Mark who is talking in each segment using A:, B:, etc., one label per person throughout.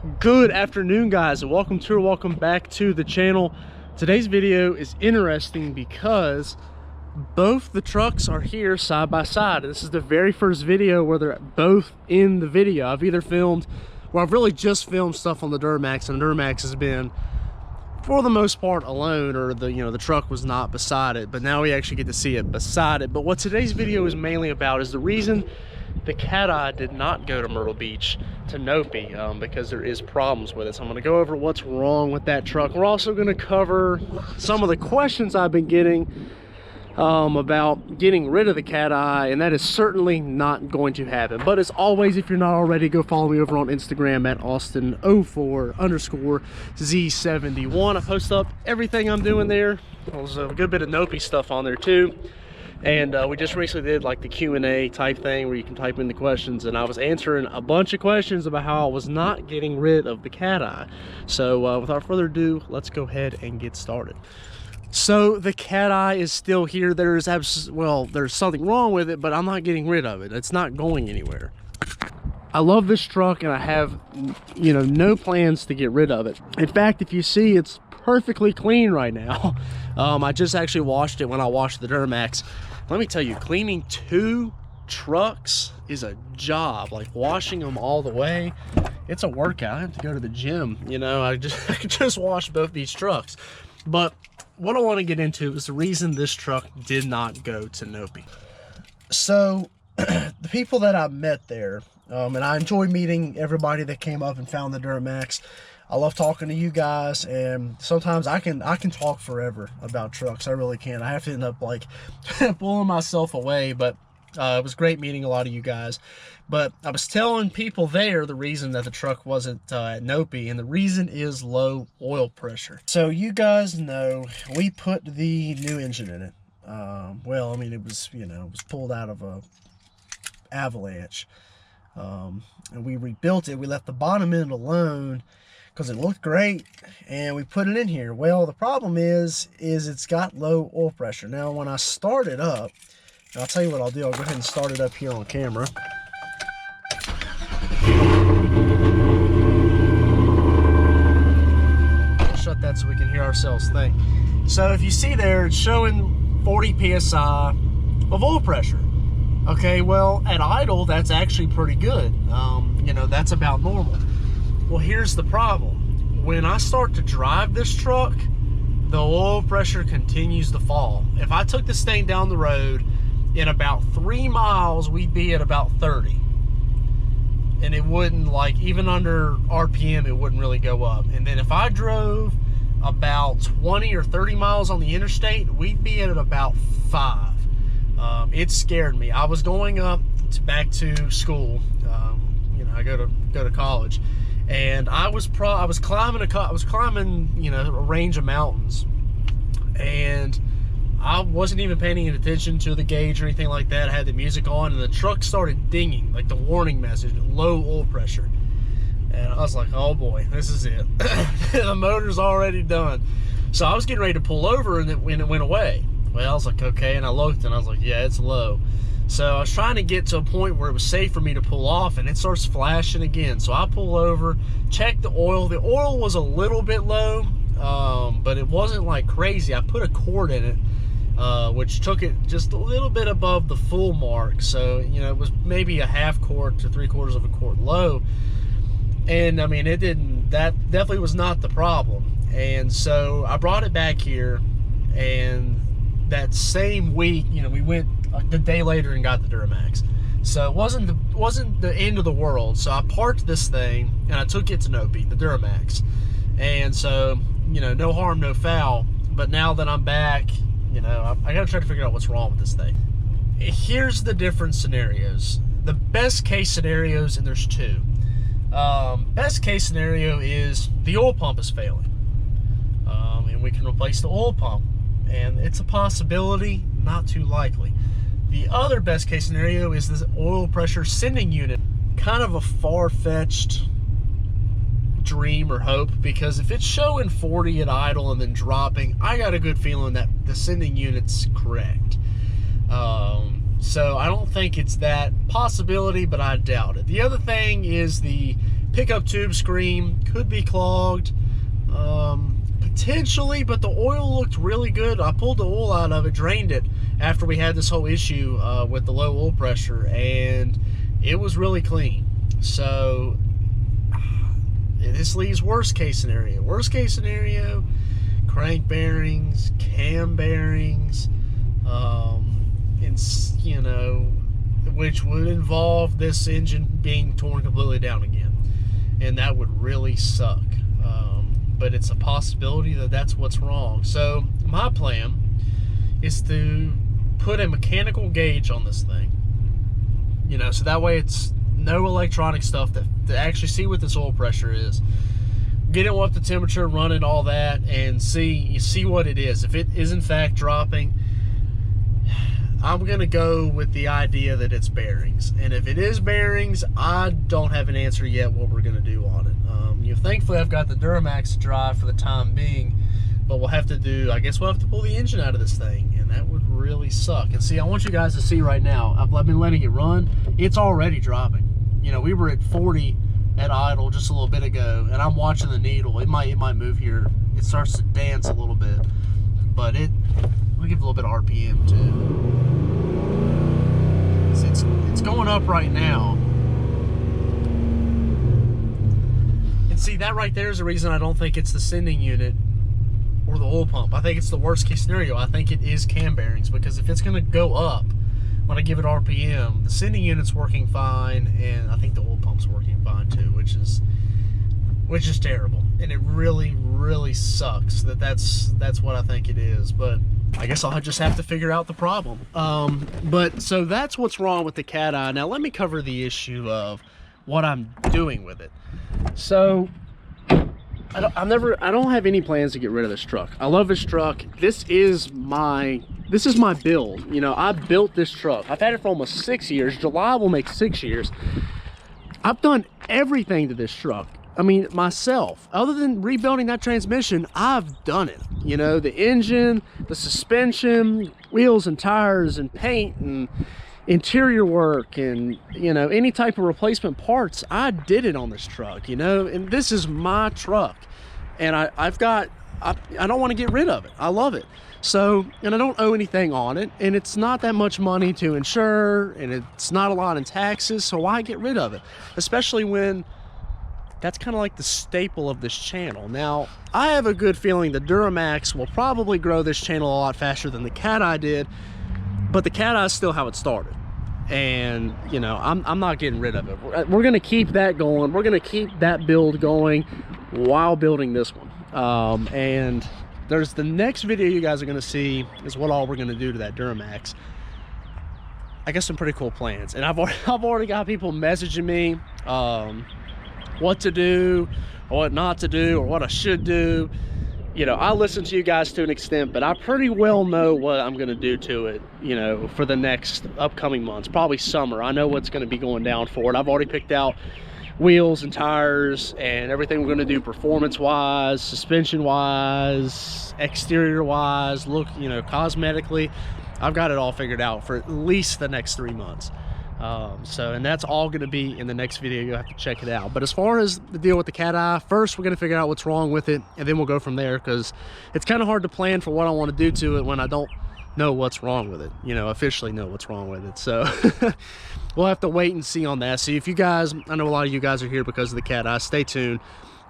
A: Good afternoon, guys, and welcome back to the channel. Today's video is interesting because both the trucks are here side by side. This is the very first video where they're both in the video. I've really just filmed stuff on the Duramax, and the Duramax has been, for the most part, alone, or the truck was not beside it, but now we actually get to see it beside it. But what today's video is mainly about is the reason the Cat Eye did not go to Myrtle Beach to Nopi, because there is problems with it. So I'm going to go over what's wrong with that truck. We're also going to cover some of the questions I've been getting about getting rid of the Cat Eye, and that is certainly not going to happen. But as always, if you're not already, go follow me over on Instagram at Austin04_Z71. I post up everything I'm doing there. There's a good bit of Nopi stuff on there too. And we just recently did like the Q&A type thing where you can type in the questions, and I was answering a bunch of questions about how I was not getting rid of the Cat Eye. So without further ado, let's go ahead and get started. So the Cat Eye is still here. There's something wrong with it, but I'm not getting rid of it. It's not going anywhere. I love this truck, and I have no plans to get rid of it. In fact, if you see, it's perfectly clean right now. I just actually washed it when I washed the Duramax. Let me tell you, cleaning two trucks is a job. Like washing them all the way, it's a workout. I have to go to the gym. I just washed both these trucks. But what I want to get into is the reason this truck did not go to Nopi. So the people that I met there, and I enjoy meeting everybody that came up and found the Duramax. I love talking to you guys, and sometimes I can talk forever about trucks. I really can. I have to end up like pulling myself away, but it was great meeting a lot of you guys. But I was telling people there the reason that the truck wasn't at Nopi, and the reason is low oil pressure. So you guys know we put the new engine in it. Well, I mean, it was it was pulled out of a avalanche, and we rebuilt it. We left the bottom end alone because it looked great, and we put it in here. Well, the problem is it's got low oil pressure. Now, when I start it up, and I'll tell you what I'll do. I'll go ahead and start it up here on camera. I'll shut that so we can hear ourselves think. So if you see there, it's showing 40 psi of oil pressure. Okay, well, at idle, that's actually pretty good. That's about normal. Well, here's the problem. When I start to drive this truck, the oil pressure continues to fall. If I took this thing down the road, in about 3 miles, we'd be at about 30. And it wouldn't, like, even under RPM, it wouldn't really go up. And then if I drove about 20 or 30 miles on the interstate, we'd be at about 5. It scared me. I was going up back to school. I go to college. And I was climbing a range of mountains, and I wasn't even paying attention to the gauge or anything like that. I had the music on, and the truck started dinging, like the warning message, low oil pressure. And I was like, oh boy, this is it. The motor's already done. So I was getting ready to pull over, and it went away. Well, I was like, okay, and I looked, and I was like, yeah, it's low. So I was trying to get to a point where it was safe for me to pull off, and it starts flashing again. So I pull over, check the oil. The oil was a little bit low, but it wasn't like crazy. I put a quart in it, which took it just a little bit above the full mark. So, it was maybe a half quart to 3/4 of a quart low. And I mean, that definitely was not the problem. And so I brought it back here, and that same week, we went the day later and got the Duramax. So it wasn't the end of the world. So I parked this thing and I took it to Nopi, the Duramax. And so, no harm, no foul. But now that I'm back, I gotta try to figure out what's wrong with this thing. Here's the different scenarios. The best case scenarios, and there's two. Best case scenario is the oil pump is failing. And we can replace the oil pump. And it's a possibility, not too likely. The other best case scenario is this oil pressure sending unit. Kind of a far-fetched dream or hope, because if it's showing 40 at idle and then dropping, I got a good feeling that the sending unit's correct. So I don't think it's that possibility, but I doubt it. The other thing is the pickup tube screen could be clogged, potentially, but the oil looked really good. I pulled the oil out of it, drained it after we had this whole issue with the low oil pressure, and it was really clean. So this leaves worst case scenario. Worst case scenario, crank bearings, cam bearings, and you know, which would involve this engine being torn completely down again, and that would really suck. But it's a possibility that that's what's wrong. So my plan is to put a mechanical gauge on this thing, you know, so that way it's no electronic stuff, to actually see what this oil pressure is, get it up to temperature, run it, all that, and see what it is. If it is in fact dropping, I'm gonna go with the idea that it's bearings. And if it is bearings, I don't have an answer yet what we're gonna do on it. You know, thankfully I've got the Duramax to drive for the time being, but we'll have to do, I guess we'll have to pull the engine out of this thing, and that would really suck. And see, I want you guys to see right now, I've been letting it run, it's already dropping. You know, we were at 40 at idle just a little bit ago, and I'm watching the needle. It might move here. It starts to dance a little bit, but let me give it a little bit of RPM too. It's going up right now. And see, that right there is the reason I don't think it's the sending unit or the oil pump. I think it's the worst case scenario. I think it is cam bearings, because if it's going to go up when I give it RPM, the sending unit's working fine, and I think the oil pump's working fine too, which is terrible. And it really sucks that's what I think it is. But I guess I'll just have to figure out the problem. But so that's what's wrong with the Cat Eye. Now let me cover the issue of what I'm doing with it. So I don't have any plans to get rid of this truck. I love this truck. This is my build. You know, I built this truck. I've had it for almost 6 years. July will make 6 years. I've done everything to this truck. I mean, myself. Other than rebuilding that transmission, I've done it. You know, the engine, the suspension, wheels and tires and paint and interior work, and you know, any type of replacement parts, I did it on this truck, you know. And this is my truck, and I don't want to get rid of it. I love it. So, and I don't owe anything on it, and it's not that much money to insure, and it's not a lot in taxes, so why get rid of it? Especially when that's kind of like the staple of this channel. Now, I have a good feeling the Duramax will probably grow this channel a lot faster than the Cat Eye did, but the Cat Eye is still how it started. And you know, I'm not getting rid of it. We're gonna keep that going. We're gonna keep that build going while building this one. And there's the next video you guys are gonna see is what all we're gonna do to that Duramax. I got some pretty cool plans, and I've already got people messaging me what to do or what not to do or what I should do. You know, I listen to you guys to an extent, but I pretty well know what I'm going to do to it, you know, for the next upcoming months, probably summer. I know what's going to be going down for it. I've already picked out wheels and tires and everything we're going to do performance-wise, suspension-wise, exterior-wise, look, you know, cosmetically. I've got it all figured out for at least the next 3 months. And that's all going to be in the next video. You'll have to check it out. But as far as the deal with the Cat Eye, first we're going to figure out what's wrong with it, and then we'll go from there, because it's kind of hard to plan for what I want to do to it when I don't know what's wrong with it, you know, officially know what's wrong with it. So we'll have to wait and see on that. So if you guys, I know a lot of you guys are here because of the Cat Eye, stay tuned.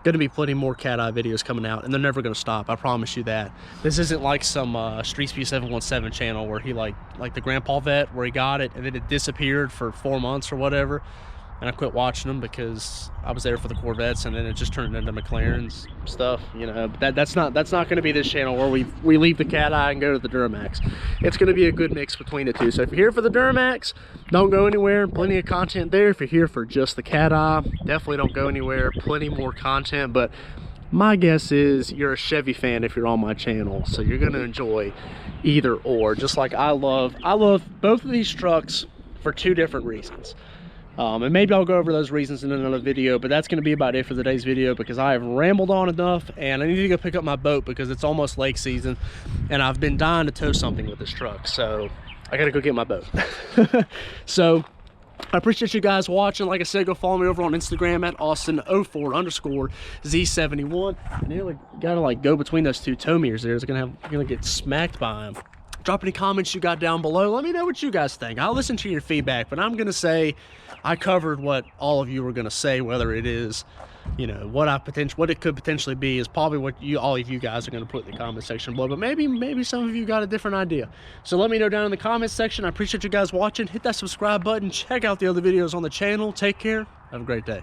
A: Going to be plenty more Cat Eye videos coming out, and they're never going to stop. I promise you that. This isn't like some Street Speed 717 channel where he like the Grandpa Vet, where he got it and then it disappeared for 4 months or whatever, and I quit watching them because I was there for the Corvettes, and then it just turned into McLaren's stuff, you know. But that's not going to be this channel where we leave the Cat Eye and go to the Duramax. It's going to be a good mix between the two. So if you're here for the Duramax, don't go anywhere. Plenty of content there. If you're here for just the Cat Eye, definitely don't go anywhere. Plenty more content. But my guess is you're a Chevy fan if you're on my channel, so you're going to enjoy either or. Just like I love both of these trucks for 2 different reasons. And maybe I'll go over those reasons in another video, but that's going to be about it for today's video, because I have rambled on enough, and I need to go pick up my boat because it's almost lake season, and I've been dying to tow something with this truck, so I got to go get my boat. So I appreciate you guys watching. Like I said, go follow me over on Instagram at Austin04_Z71. And you gotta like go between those two toe mirrors there. You're gonna get smacked by them. Drop any comments you got down below. Let me know what you guys think. I'll listen to your feedback, but I'm gonna say I covered what all of you were gonna say, whether it is, you know, what it could potentially be is probably what all of you guys are gonna put in the comment section below. But maybe some of you got a different idea. So let me know down in the comments section. I appreciate you guys watching. Hit that subscribe button. Check out the other videos on the channel. Take care. Have a great day.